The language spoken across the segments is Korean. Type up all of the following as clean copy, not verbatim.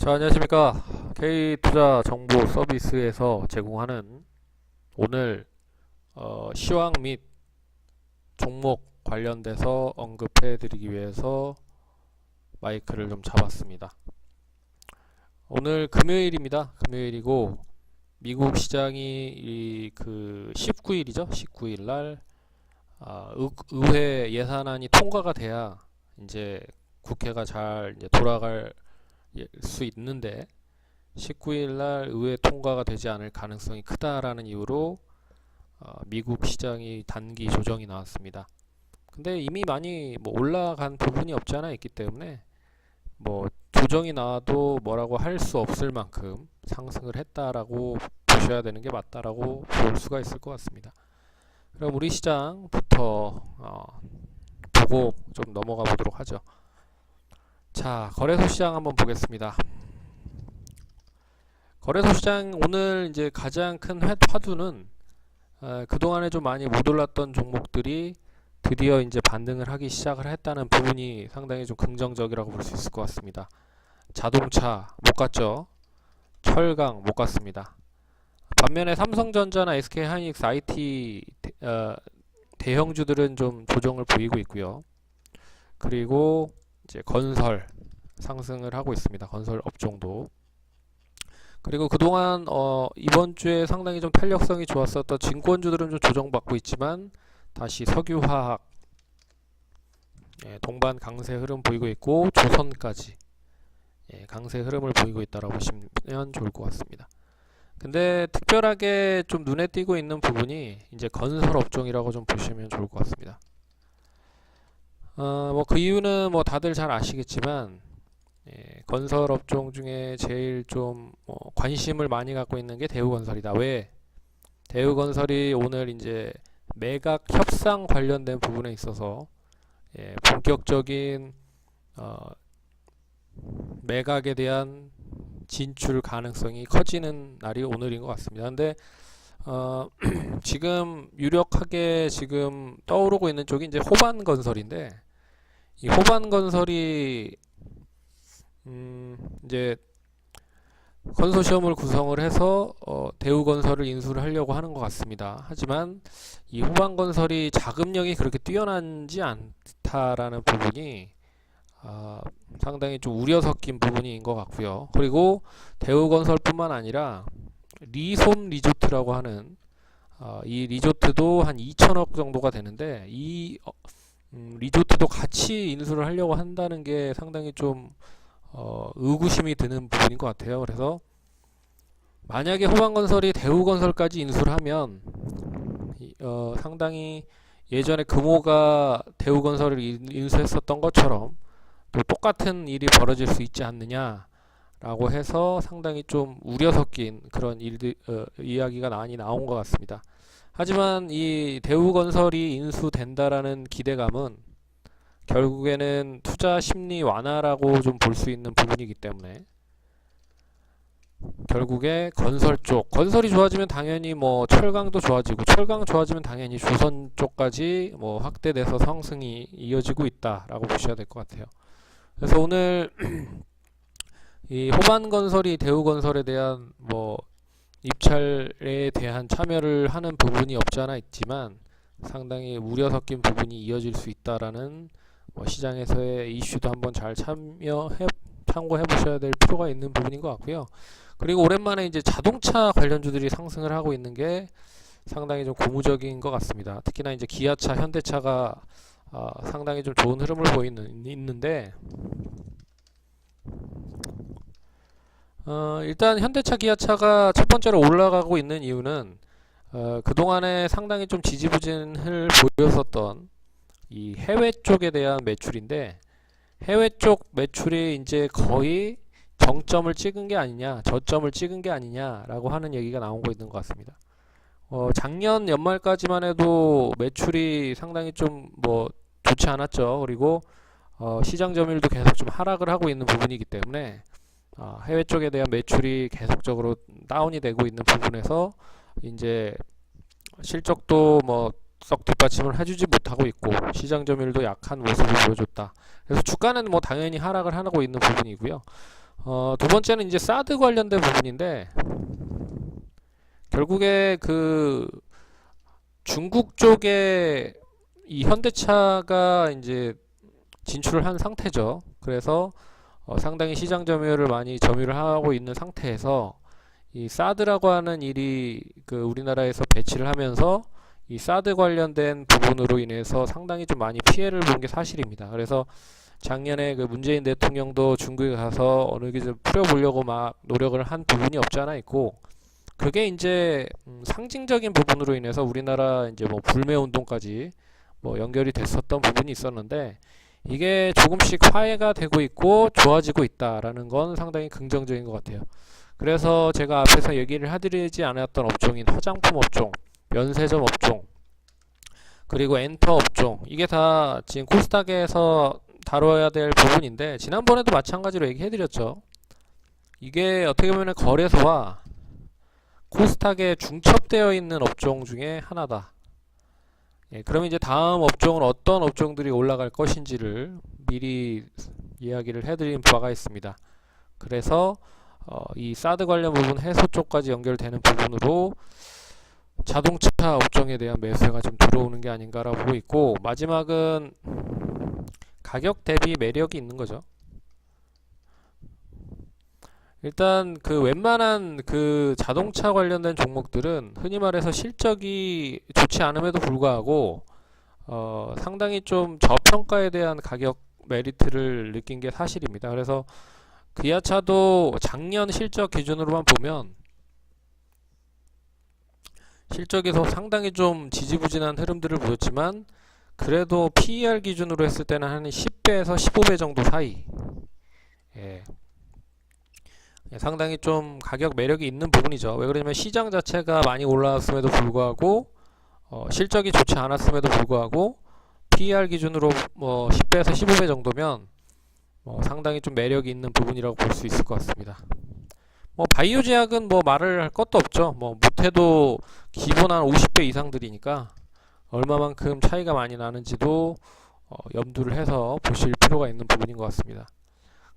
자, 안녕하십니까. K투자 정보 서비스에서 제공하는 오늘 시황 및 종목 관련돼서 언급해 드리기 위해서 마이크를 좀 잡았습니다. 오늘 금요일입니다. 금요일이고 미국 시장이 그 19일이죠. 19일 날 의회 예산안이 통과가 돼야 이제 국회가 잘 이제 돌아갈 수 있는데 19일 날 의회 통과가 되지 않을 가능성이 크다라는 이유로 미국 시장이 단기 조정이 나왔습니다. 근데 이미 많이 뭐 올라간 부분이 없지 않아 있기 때문에 뭐 조정이 나와도 뭐라고 할 수 없을 만큼 상승을 했다라고 보셔야 되는 게 맞다라고 볼 수가 있을 것 같습니다. 그럼 우리 시장부터 보고 좀 넘어가 보도록 하죠. 자, 거래소 시장 한번 보겠습니다. 거래소 시장 오늘 이제 가장 큰 화두는 그동안에 좀 많이 못 올랐던 종목들이 드디어 이제 반등을 하기 시작을 했다는 부분이 상당히 좀 긍정적이라고 볼 수 있을 것 같습니다. 자동차 못 갔죠. 철강 못 갔습니다. 반면에 삼성전자나 SK하이닉스 IT 대형주들은 좀 조정을 보이고 있고요. 그리고 이제 건설 상승을 하고 있습니다. 건설 업종도. 그리고 그동안 이번 주에 상당히 좀 탄력성이 좋았었던 증권주들은 좀 조정받고 있지만 다시 석유화학, 동반 강세 흐름 보이고 있고 조선까지 강세 흐름을 보이고 있다라고 보시면 좋을 것 같습니다. 근데 특별하게 좀 눈에 띄고 있는 부분이 이제 건설 업종이라고 좀 보시면 좋을 것 같습니다. 뭐 그 이유는 뭐 다들 잘 아시겠지만 건설 업종 중에 제일 좀 관심을 많이 갖고 있는 게 대우건설이다. 왜? 대우건설이 오늘 이제 매각 협상 관련된 부분에 있어서 본격적인 매각에 대한 진출 가능성이 커지는 날이 오늘인 것 같습니다. 근데 지금 유력하게 지금 떠오르고 있는 쪽이 이제 호반건설인데 이 호반건설이 이제 컨소시엄을 구성을 해서 대우건설을 인수를 하려고 하는 것 같습니다. 하지만 이 호반건설이 자금력이 그렇게 뛰어나지 않다라는 부분이 상당히 좀 우려 섞인 부분인 것 같고요. 그리고 대우건설뿐만 아니라 리솜 리조트라고 하는 이 리조트도 한 2천억 정도가 되는데 이 리조트도 같이 인수를 하려고 한다는 게 상당히 좀 의구심이 드는 부분인 것 같아요. 그래서 만약에 호반건설이 대우건설까지 인수를 하면 상당히 예전에 금호가 대우건설을 인수했었던 것처럼 또 똑같은 일이 벌어질 수 있지 않느냐라고 해서 상당히 좀 우려 섞인 그런 이야기가 많이 나온 것 같습니다. 하지만 이 대우건설이 인수된다라는 기대감은 결국에는 투자 심리 완화라고 좀 볼 수 있는 부분이기 때문에 결국에 건설 쪽, 건설이 좋아지면 당연히 뭐 철강도 좋아지고 철강 좋아지면 당연히 조선 쪽까지 뭐 확대돼서 상승이 이어지고 있다라고 보셔야 될 것 같아요. 그래서 오늘 이 호반건설이 대우건설에 대한 뭐 입찰에 대한 참여를 하는 부분이 없지 않아 있지만 상당히 우려 섞인 부분이 이어질 수 있다라는 시장에서의 이슈도 한번 잘 참고해 보셔야 될 필요가 있는 부분인 것 같고요. 그리고 오랜만에 이제 자동차 관련주들이 상승을 하고 있는 게 상당히 좀 고무적인 것 같습니다. 특히나 이제 기아차, 현대차가 상당히 좀 좋은 흐름을 있는데 일단 현대차, 기아차가 첫 번째로 올라가고 있는 이유는 그동안에 상당히 좀 지지부진을 보였었던 이 해외 쪽에 대한 매출인데 해외 쪽 매출이 이제 거의 정점을 찍은 게 아니냐, 저점을 찍은 게 아니냐라고 하는 얘기가 나오고 있는 것 같습니다. 작년 연말까지만 해도 매출이 상당히 좀 뭐 좋지 않았죠. 그리고 시장 점유율도 계속 좀 하락을 하고 있는 부분이기 때문에 해외 쪽에 대한 매출이 계속적으로 다운이 되고 있는 부분에서 이제 실적도 뭐 썩 뒷받침을 해주지 못하고 있고 시장 점유율도 약한 모습을 보여줬다. 그래서 주가는 뭐 당연히 하락을 하고 있는 부분이고요. 두 번째는 이제 사드 관련된 부분인데, 결국에 그 중국 쪽에 이 현대차가 이제 진출을 한 상태죠. 그래서 상당히 시장 점유율을 많이 점유를 하고 있는 상태에서 이 사드라고 하는 일이 그 우리나라에서 배치를 하면서 이 사드 관련된 부분으로 인해서 상당히 좀 많이 피해를 본 게 사실입니다. 그래서 작년에 그 문재인 대통령도 중국에 가서 어느 게 좀 풀어보려고 막 노력을 한 부분이 없지 않아 있고, 그게 이제 상징적인 부분으로 인해서 우리나라 이제 뭐 불매 운동까지 뭐 연결이 됐었던 부분이 있었는데, 이게 조금씩 화해가 되고 있고 좋아지고 있다라는 건 상당히 긍정적인 것 같아요. 그래서 제가 앞에서 얘기를 해드리지 않았던 업종인 화장품 업종, 면세점 업종, 그리고 엔터 업종, 이게 다 지금 코스닥에서 다뤄야 될 부분인데, 지난번에도 마찬가지로 얘기해드렸죠. 이게 어떻게 보면 거래소와 코스닥에 중첩되어 있는 업종 중에 하나다. 예, 그러면 이제 다음 업종은 어떤 업종들이 올라갈 것인지를 미리 이야기를 해드린 바가 있습니다. 그래서 이 사드 관련 부분 해소 쪽까지 연결되는 부분으로 자동차 업종에 대한 매수가 좀 들어오는 게 아닌가라고 보고 있고, 마지막은 가격 대비 매력이 있는 거죠. 일단 그 웬만한 그 자동차 관련된 종목들은 흔히 말해서 실적이 좋지 않음에도 불구하고 상당히 좀 저평가에 대한 가격 메리트를 느낀 게 사실입니다. 그래서 기아차도 작년 실적 기준으로만 보면 실적에서 상당히 좀 지지부진한 흐름들을 보였지만, 그래도 PER 기준으로 했을 때는 한 10배에서 15배 정도 사이, 예, 상당히 좀 가격 매력이 있는 부분이죠. 왜 그러냐면 시장 자체가 많이 올라왔음에도 불구하고 실적이 좋지 않았음에도 불구하고 PER 기준으로 뭐 10배에서 15배 정도면 상당히 좀 매력이 있는 부분이라고 볼 수 있을 것 같습니다. 뭐 바이오 제약은 뭐 말을 할 것도 없죠. 뭐 못해도 기본 한 50배 이상들이니까 얼마만큼 차이가 많이 나는지도 염두를 해서 보실 필요가 있는 부분인 것 같습니다.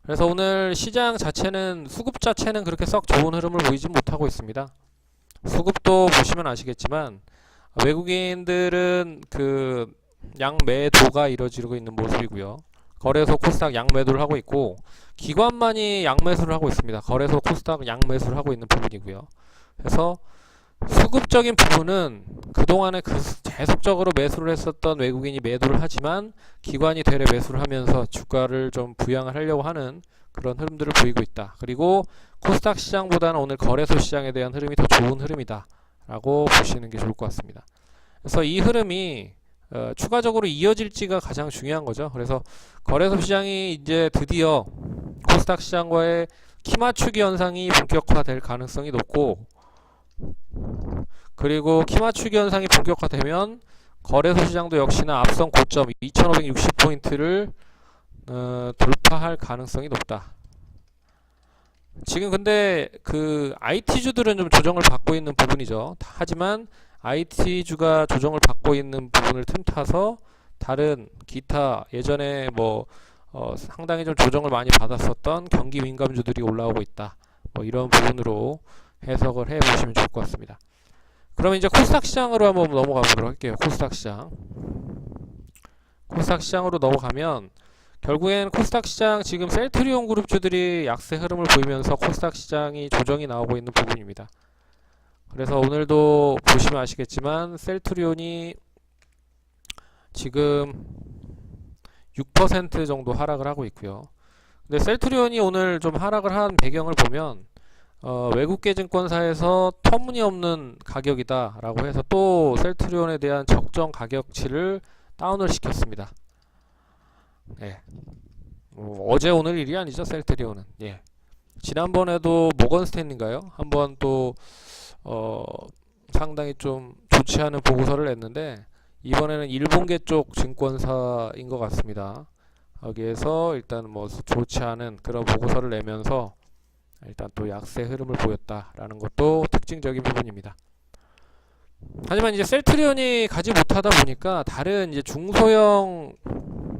그래서 오늘 시장 자체는, 수급 자체는 그렇게 썩 좋은 흐름을 보이지 못하고 있습니다. 수급도 보시면 아시겠지만 외국인들은 그 양매도가 이루어지고 있는 모습이고요. 거래소 코스닥 양매도를 하고 있고, 기관만이 양매수를 하고 있습니다. 거래소 코스닥 양매수를 하고 있는 부분이고요. 그래서 수급적인 부분은 그동안에 계속적으로 매수를 했었던 외국인이 매도를 하지만 기관이 되레 매수를 하면서 주가를 좀 부양을 하려고 하는 그런 흐름들을 보이고 있다. 그리고 코스닥 시장보다는 오늘 거래소 시장에 대한 흐름이 더 좋은 흐름이다 라고 보시는 게 좋을 것 같습니다. 그래서 이 흐름이 추가적으로 이어질지가 가장 중요한 거죠. 그래서 거래소 시장이 이제 드디어 코스닥 시장과의 키 맞추기 현상이 본격화될 가능성이 높고, 그리고 키 맞추기 현상이 본격화되면 거래소 시장도 역시나 앞선 고점 2560포인트를 돌파할 가능성이 높다. 지금 근데 그 IT주들은 좀 조정을 받고 있는 부분이죠. 하지만 IT주가 조정을 받고 있는 부분을 틈타서 다른 기타 예전에 뭐 상당히 좀 조정을 많이 받았었던 경기 민감주들이 올라오고 있다. 뭐 이런 부분으로 해석을 해 보시면 좋을 것 같습니다. 그러면 이제 코스닥 시장으로 한번 넘어가 보도록 할게요. 코스닥 시장. 코스닥 시장으로 넘어가면 결국엔 코스닥 시장 지금 셀트리온 그룹주들이 약세 흐름을 보이면서 코스닥 시장이 조정이 나오고 있는 부분입니다. 그래서 오늘도 보시면 아시겠지만 셀트리온이 지금 6% 정도 하락을 하고 있고요. 근데 셀트리온이 오늘 좀 하락을 한 배경을 보면 외국계 증권사에서 터무니없는 가격이다 라고 해서 또 셀트리온에 대한 적정 가격치를 다운을 시켰습니다. 예. 어제 오늘 일이 아니죠. 셀트리온은. 예. 지난번에도 모건스탠리인가요? 한번 또 상당히 좀 좋지 않은 보고서를 냈는데, 이번에는 일본계 쪽 증권사인 것 같습니다. 여기에서 일단 뭐 좋지 않은 그런 보고서를 내면서 일단 또 약세 흐름을 보였다라는 것도 특징적인 부분입니다. 하지만 이제 셀트리온이 가지 못하다 보니까 다른 이제 중소형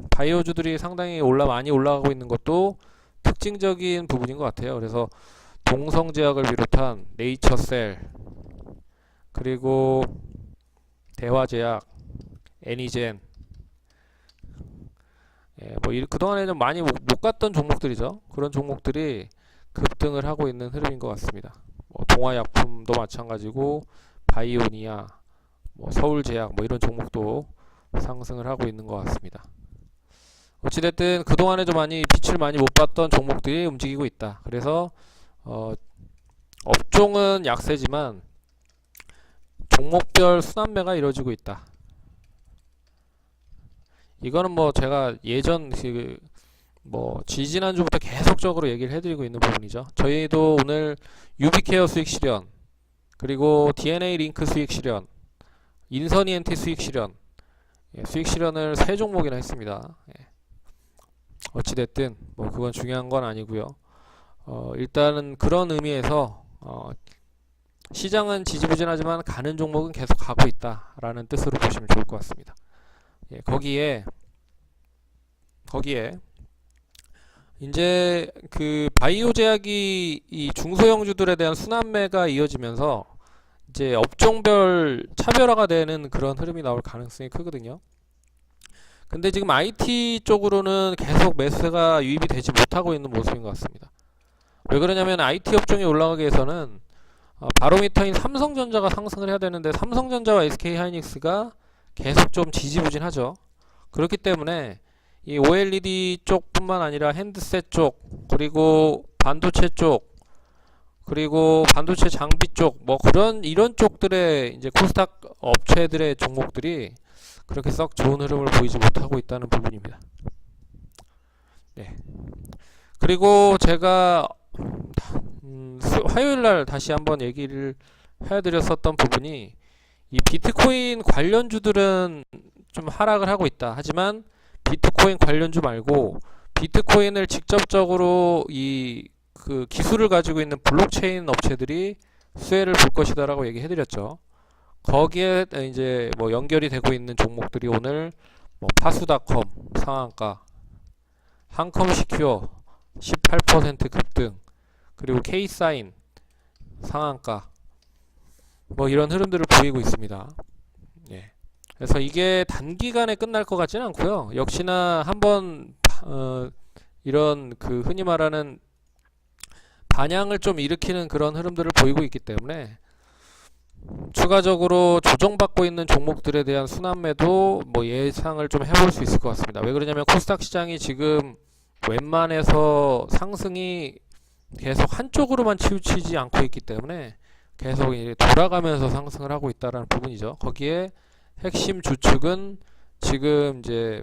바이오주들이 상당히 많이 올라가고 있는 것도 특징적인 부분인 것 같아요. 그래서 동성제약을 비롯한 네이처셀, 그리고 대화제약, 애니젠, 뭐 그동안에 좀 많이 못 갔던 종목들이죠. 그런 종목들이 급등을 하고 있는 흐름인 것 같습니다. 뭐 동화약품도 마찬가지고, 바이오니아, 뭐 서울제약, 뭐 이런 종목도 상승을 하고 있는 것 같습니다. 어찌됐든 그동안에 좀 많이 빛을 많이 못 봤던 종목들이 움직이고 있다. 그래서 업종은 약세지만 종목별 순환매가 이루어지고 있다. 이거는 뭐 제가 예전 뭐 지지난주부터 계속적으로 얘기를 해드리고 있는 부분이죠. 저희도 오늘 유비케어 수익 실현, 그리고 DNA 링크 수익 실현, 인선 ENT 수익 실현, 수익 실현을 3종목이나 했습니다. 어찌됐든 뭐 그건 중요한 건 아니고요. 일단은 그런 의미에서 시장은 지지부진하지만 가는 종목은 계속 가고 있다라는 뜻으로 보시면 좋을 것 같습니다. 거기에 이제 그 바이오 제약이 이 중소형주들에 대한 순환매가 이어지면서 이제 업종별 차별화가 되는 그런 흐름이 나올 가능성이 크거든요. 근데 지금 IT 쪽으로는 계속 매수세가 유입이 되지 못하고 있는 모습인 것 같습니다. 왜 그러냐면 IT 업종이 올라가기 위해서는 바로미터인 삼성전자가 상승을 해야 되는데 삼성전자와 SK하이닉스가 계속 좀 지지부진하죠. 그렇기 때문에 이 OLED 쪽뿐만 아니라 핸드셋 쪽, 그리고 반도체 쪽, 그리고 반도체 장비 쪽, 뭐 이런 쪽들의 이제 코스닥 업체들의 종목들이 그렇게 썩 좋은 흐름을 보이지 못하고 있다는 부분입니다. 네. 그리고 제가 화요일날 다시 한번 얘기를 해드렸었던 부분이, 이 비트코인 관련주들은 좀 하락을 하고 있다. 하지만 비트코인 관련주 말고 비트코인을 직접적으로 그 기술을 가지고 있는 블록체인 업체들이 수혜를 볼 것이다라고 얘기해드렸죠. 거기에 이제 뭐 연결이 되고 있는 종목들이 오늘 뭐 파수닷컴 상한가, 한컴시큐어 18% 급등, 그리고 K사인 상한가, 뭐 이런 흐름들을 보이고 있습니다. 예. 그래서 이게 단기간에 끝날 것 같지는 않고요. 역시나 한번 이런 그 흔히 말하는 반향을 좀 일으키는 그런 흐름들을 보이고 있기 때문에 추가적으로 조정받고 있는 종목들에 대한 순환매도 뭐 예상을 좀 해볼 수 있을 것 같습니다. 왜 그러냐면 코스닥 시장이 지금 웬만해서 상승이 계속 한쪽으로만 치우치지 않고 있기 때문에 계속 돌아가면서 상승을 하고 있다는 부분이죠. 거기에 핵심 주축은 지금 이제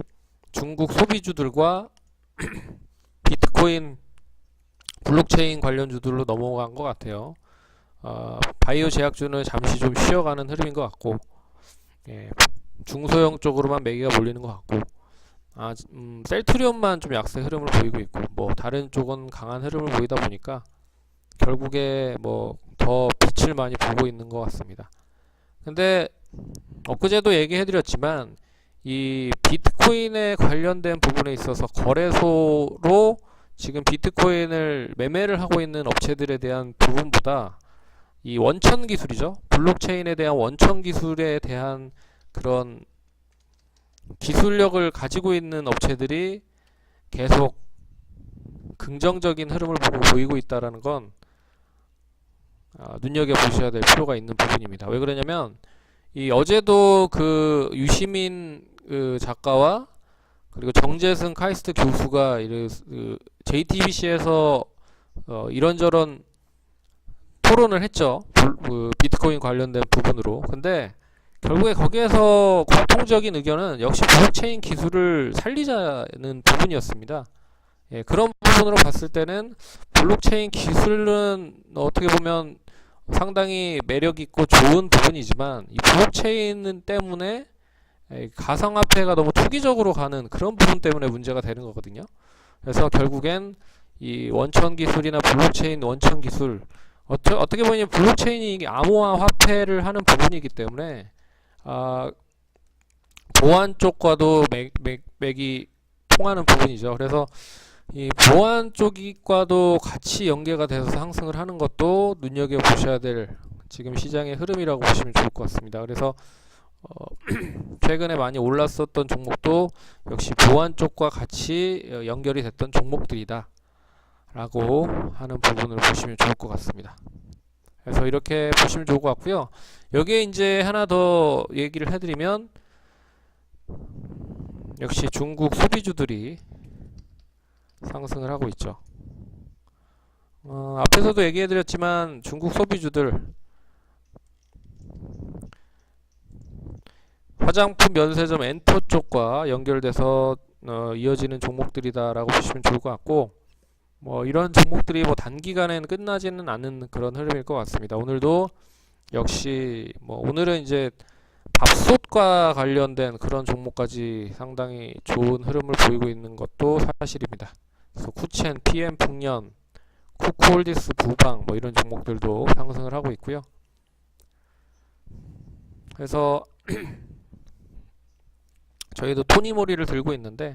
중국 소비주들과 비트코인 블록체인 관련주들로 넘어간 것 같아요. 바이오 제약주는 잠시 좀 쉬어가는 흐름인 것 같고, 중소형 쪽으로만 매기가 몰리는 것 같고, 셀트리온만 좀 약세 흐름을 보이고 있고, 뭐 다른 쪽은 강한 흐름을 보이다 보니까 결국에 뭐 더 빛을 많이 보고 있는 것 같습니다. 근데 엊그제도 얘기해드렸지만 이 비트코인에 관련된 부분에 있어서 거래소로 지금 비트코인을 매매를 하고 있는 업체들에 대한 부분보다 이 원천 기술이죠. 블록체인에 대한 원천 기술에 대한 그런 기술력을 가지고 있는 업체들이 계속 긍정적인 흐름을 보이고 있다는 건 눈여겨보셔야 될 필요가 있는 부분입니다. 왜 그러냐면 이 어제도 그 유시민 그 작가와 그리고 정재승 카이스트 교수가 그 JTBC에서 이런저런 토론을 했죠. 그 비트코인 관련된 부분으로. 근데 결국에 거기에서 공통적인 의견은 역시 블록체인 기술을 살리자는 부분이었습니다. 그런 부분으로 봤을 때는 블록체인 기술은 어떻게 보면 상당히 매력있고 좋은 부분이지만 이 블록체인 때문에 가상화폐가 너무 투기적으로 가는 그런 부분 때문에 문제가 되는 거거든요. 그래서 결국엔 이 원천 기술이나 블록체인 원천 기술, 어떻게 보면 블록체인이 암호화 화폐를 하는 부분이기 때문에 보안 쪽과도 맥이 통하는 부분이죠. 그래서 이 보안 쪽과도 같이 연계가 돼서 상승을 하는 것도 눈여겨보셔야 될 지금 시장의 흐름이라고 보시면 좋을 것 같습니다. 그래서 최근에 많이 올랐었던 종목도 역시 보안 쪽과 같이 연결이 됐던 종목들이다 라고 하는 부분을 보시면 좋을 것 같습니다. 그래서 이렇게 보시면 좋을 것 같고요. 여기에 이제 하나 더 얘기를 해드리면 역시 중국 소비주들이 상승을 하고 있죠. 앞에서도 얘기해드렸지만 중국 소비주들 화장품 면세점 엔터 쪽과 연결돼서 이어지는 종목들이다라고 보시면 좋을 것 같고, 뭐 이런 종목들이 뭐 단기간에는 끝나지는 않는 그런 흐름일 것 같습니다. 오늘도 역시 뭐 오늘은 이제 밥솥과 관련된 그런 종목까지 상당히 좋은 흐름을 보이고 있는 것도 사실입니다. 그래서 쿠첸, PM 풍년, 쿠쿠홀디스, 부방 뭐 이런 종목들도 상승을 하고 있고요. 그래서 저희도 토니모리를 들고 있는데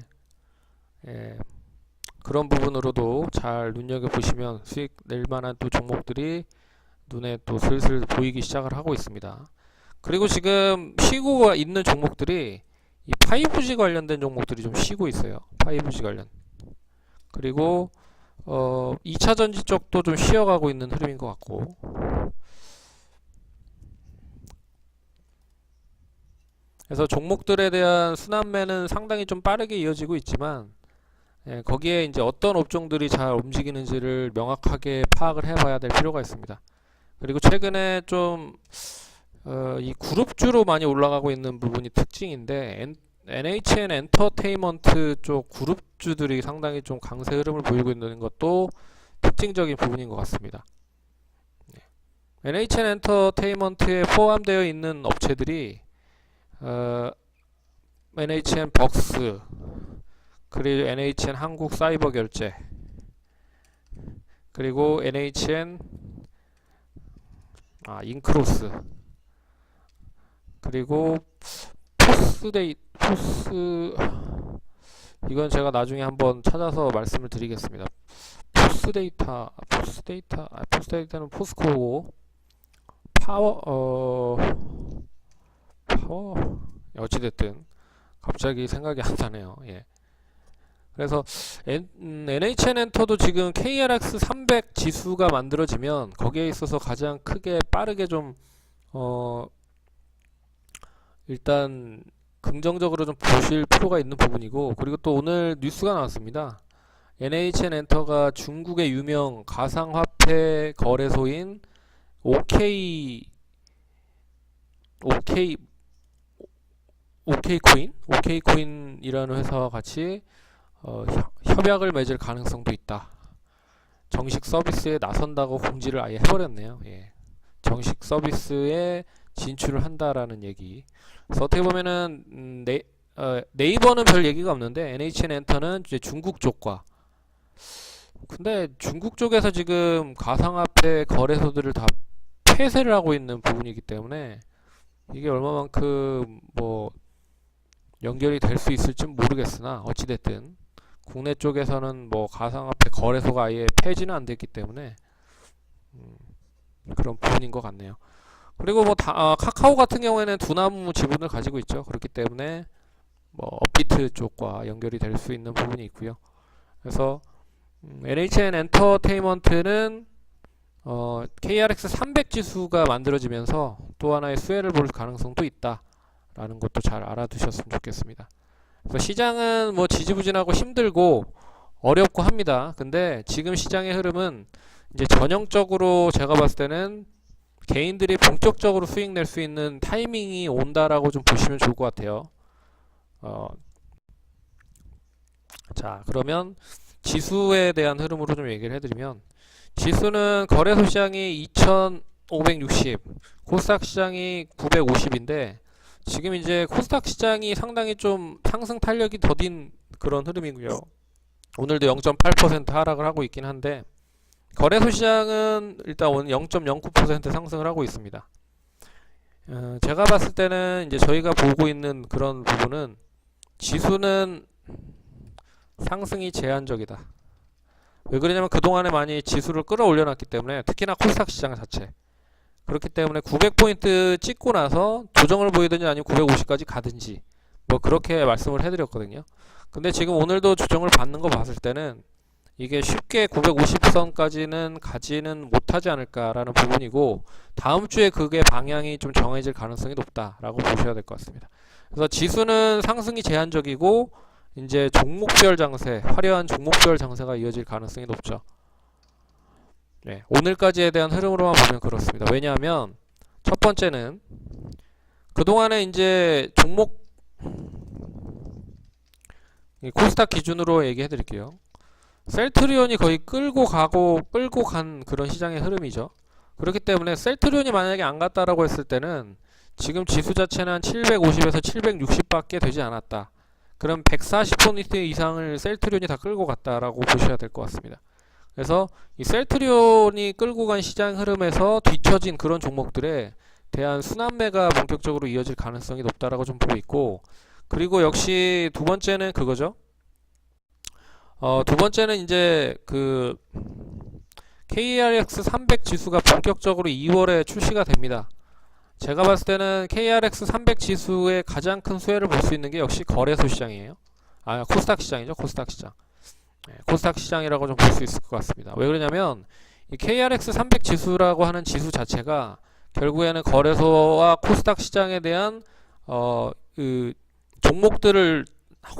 그런 부분으로도 잘 눈여겨보시면 수익 낼 만한 또 종목들이 눈에 또 슬슬 보이기 시작을 하고 있습니다. 그리고 지금 쉬고 있는 종목들이 이 5G 관련된 종목들이 좀 쉬고 있어요. 5G 관련. 그리고 2차 전지 쪽도 좀 쉬어가고 있는 흐름인 것 같고, 그래서 종목들에 대한 순환매는 상당히 좀 빠르게 이어지고 있지만 거기에 이제 어떤 업종들이 잘 움직이는지를 명확하게 파악을 해봐야 될 필요가 있습니다. 그리고 최근에 좀 이 그룹주로 많이 올라가고 있는 부분이 특징인데 NHN 엔터테인먼트 쪽 그룹주들이 상당히 좀 강세 흐름을 보이고 있는 것도 특징적인 부분인 것 같습니다. NHN 엔터테인먼트에 포함되어 있는 업체들이 NHN 벅스, 그리고 NHN 한국 사이버 결제, 그리고 NHN 인크로스, 그리고 포스 이건 제가 나중에 한번 찾아서 말씀을 드리겠습니다. 포스데이터는 포스코고, 파워 어찌됐든 갑자기 생각이 안 나네요. 예. 그래서 NHN 엔터도 지금 KRX 300 지수가 만들어지면 거기에 있어서 가장 크게 빠르게 좀 일단 긍정적으로 좀 보실 필요가 있는 부분이고, 그리고 또 오늘 뉴스가 나왔습니다. NHN 엔터가 중국의 유명 가상화폐 거래소인 오케이코인이라는 회사와 같이 협약을 맺을 가능성도 있다. 정식 서비스에 나선다고 공지를 아예 해버렸네요. 예. 정식 서비스에 진출을 한다라는 얘기. 그래서 어떻게 보면은 네이버는 별 얘기가 없는데 NHN 엔터는 이제 중국 쪽과, 근데 중국 쪽에서 지금 가상화폐 거래소들을 다 폐쇄를 하고 있는 부분이기 때문에 이게 얼마만큼 뭐 연결이 될 수 있을지는 모르겠으나 어찌됐든 국내 쪽에서는 뭐 가상화폐 거래소가 아예 폐지는 안 됐기 때문에 그런 부분인 것 같네요. 그리고 뭐 카카오 같은 경우에는 두나무 지분을 가지고 있죠. 그렇기 때문에 뭐 업비트 쪽과 연결이 될 수 있는 부분이 있고요. 그래서 NHN 엔터테인먼트는 KRX 300 지수가 만들어지면서 또 하나의 수혜를 볼 가능성도 있다라는 것도 잘 알아두셨으면 좋겠습니다. 그래서 시장은 뭐 지지부진하고 힘들고 어렵고 합니다. 근데 지금 시장의 흐름은 이제 전형적으로 제가 봤을 때는 개인들이 본격적으로 수익 낼 수 있는 타이밍이 온다라고 좀 보시면 좋을 것 같아요. 자, 그러면 지수에 대한 흐름으로 좀 얘기를 해드리면, 지수는 거래소 시장이 2560, 코스닥 시장이 950인데 지금 이제 코스닥 시장이 상당히 좀 상승 탄력이 더딘 그런 흐름이고요. 오늘도 0.8% 하락을 하고 있긴 한데 거래소 시장은 일단 오늘 0.09% 상승을 하고 있습니다. 제가 봤을 때는 이제 저희가 보고 있는 그런 부분은 지수는 상승이 제한적이다. 왜 그러냐면 그동안에 많이 지수를 끌어올려놨기 때문에, 특히나 코스닥 시장 자체. 그렇기 때문에 900포인트 찍고 나서 조정을 보이든지 아니면 950까지 가든지 뭐 그렇게 말씀을 해드렸거든요. 근데 지금 오늘도 조정을 받는 거 봤을 때는 이게 쉽게 950선까지는 가지는 못하지 않을까라는 부분이고, 다음 주에 그게 방향이 좀 정해질 가능성이 높다라고 보셔야 될 것 같습니다. 그래서 지수는 상승이 제한적이고 이제 종목별 장세, 화려한 종목별 장세가 이어질 가능성이 높죠. 네, 오늘까지에 대한 흐름으로만 보면 그렇습니다. 왜냐하면 첫 번째는 그동안에 이제 종목 코스닥 기준으로 얘기해 드릴게요. 셀트리온이 거의 끌고 간 그런 시장의 흐름이죠. 그렇기 때문에 셀트리온이 만약에 안 갔다라고 했을 때는 지금 지수 자체는 한 750에서 760밖에 되지 않았다. 그럼 140포인트 이상을 셀트리온이 다 끌고 갔다라고 보셔야 될 것 같습니다. 그래서 이 셀트리온이 끌고 간 시장 흐름에서 뒤처진 그런 종목들에 대한 순환매가 본격적으로 이어질 가능성이 높다라고 좀 보고 있고, 그리고 역시 두 번째는 그거죠. 두 번째는 이제 그 KRX 300 지수가 본격적으로 2월에 출시가 됩니다. 제가 봤을 때는 KRX 300 지수의 가장 큰 수혜를 볼 수 있는 게 역시 거래소 시장이에요. 코스닥 시장이죠. 코스닥 시장. 네, 코스닥 시장이라고 좀 볼 수 있을 것 같습니다. 왜 그러냐면 이 KRX 300 지수라고 하는 지수 자체가 결국에는 거래소와 코스닥 시장에 대한 그 종목들을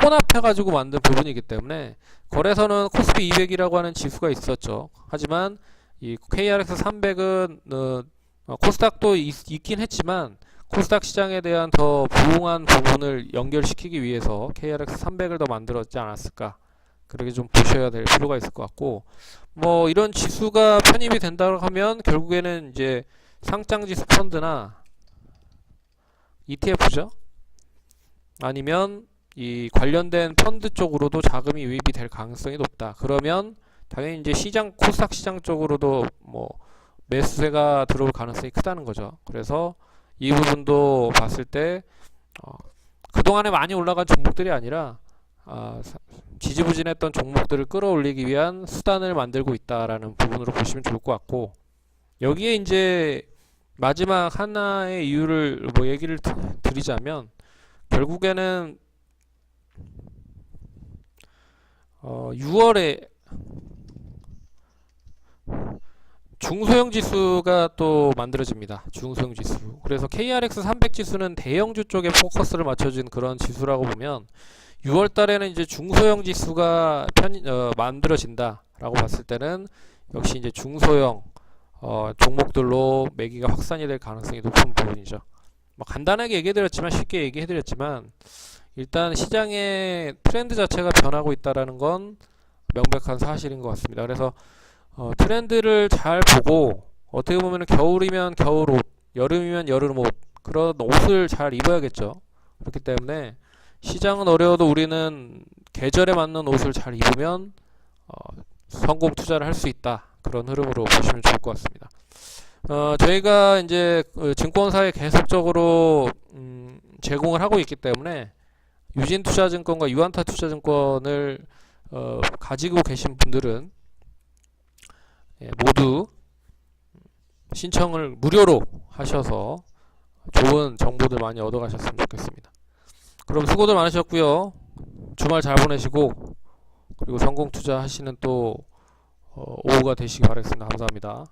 혼합해가지고 만든 부분이기 때문에, 거래소는 코스피 200이라고 하는 지수가 있었죠. 하지만 이 KRX 300은 코스닥도 있긴 했지만 코스닥 시장에 대한 더 부응한 부분을 연결시키기 위해서 KRX 300을 더 만들었지 않았을까, 그렇게 좀 보셔야 될 필요가 있을 것 같고, 뭐 이런 지수가 편입이 된다고 하면 결국에는 이제 상장지수 펀드나 ETF죠. 아니면 이 관련된 펀드 쪽으로도 자금이 유입이 될 가능성이 높다. 그러면 당연히 이제 시장, 코스닥 시장 쪽으로도 뭐 매수세가 들어올 가능성이 크다는 거죠. 그래서 이 부분도 봤을 때 그동안에 많이 올라간 종목들이 아니라 지지부진했던 종목들을 끌어올리기 위한 수단을 만들고 있다라는 부분으로 보시면 좋을 것 같고, 여기에 이제 마지막 하나의 이유를 뭐 얘기를 드리자면, 결국에는 6월에 중소형 지수가 또 만들어집니다. 중소형 지수. 그래서 KRX 300 지수는 대형주 쪽에 포커스를 맞춰준 그런 지수라고 보면, 6월 달에는 이제 중소형 지수가 만들어진다라고 봤을 때는 역시 이제 중소형 종목들로 매기가 확산이 될 가능성이 높은 부분이죠. 뭐 간단하게 얘기해드렸지만, 쉽게 얘기해드렸지만, 일단 시장의 트렌드 자체가 변하고 있다라는 건 명백한 사실인 것 같습니다. 그래서 트렌드를 잘 보고, 어떻게 보면 겨울이면 겨울옷, 여름이면 여름옷, 그런 옷을 잘 입어야겠죠. 그렇기 때문에 시장은 어려워도 우리는 계절에 맞는 옷을 잘 입으면 성공 투자를 할 수 있다. 그런 흐름으로 보시면 좋을 것 같습니다. 저희가 이제 증권사에 계속적으로 제공을 하고 있기 때문에 유진투자증권과 유한타투자증권을 가지고 계신 분들은 모두 신청을 무료로 하셔서 좋은 정보들 많이 얻어가셨으면 좋겠습니다. 그럼 수고들 많으셨고요. 주말 잘 보내시고, 그리고 성공 투자하시는 또 오후가 되시기 바라겠습니다. 감사합니다.